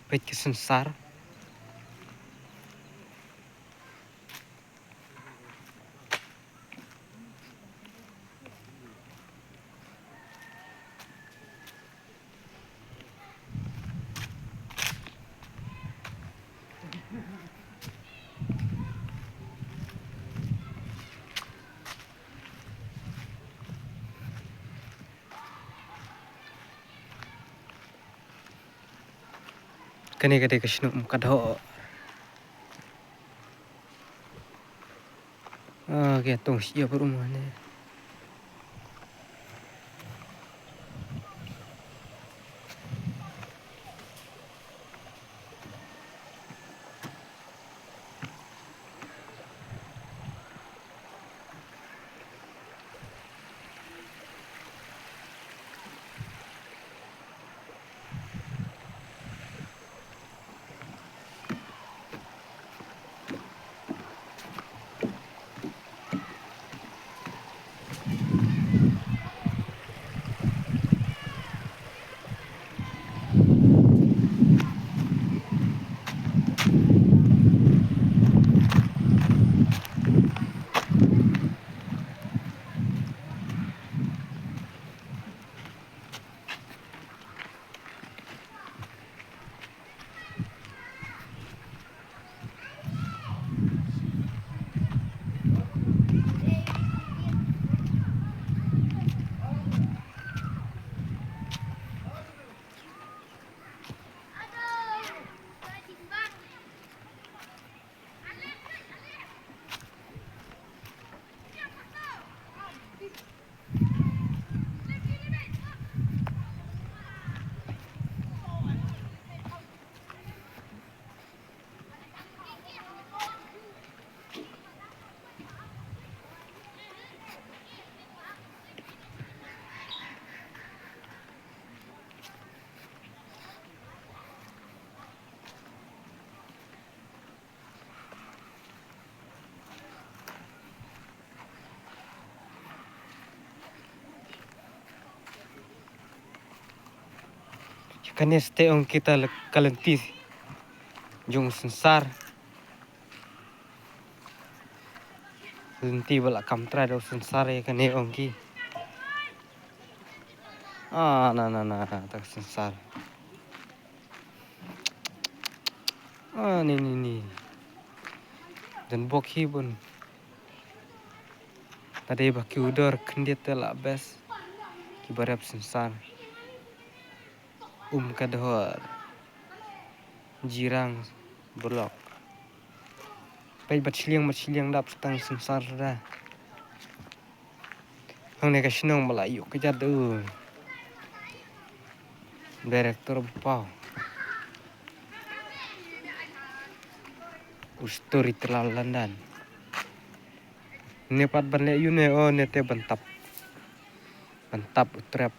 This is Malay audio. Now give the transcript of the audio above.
Peit ke sensar. Kani kade kasnum kadho. Kaya tong siya rumah ni. Kani stay on kita kalentis. Jung sensar. Lenti bala kamtra do sensar ya kani ongki. Na tak sensar. Ni. Dan bokhi bun. Tadi baki udor kendiat telak bes. Kibarap sensar. Kadhor. Jirang blok. Pai maciliang dap setang sensar dah. Hang ne kasnong bala yuk kejadu. Direktur pau. Usturi terlalu London. Ini pat banle yune ne te bantap. Bantap utrap.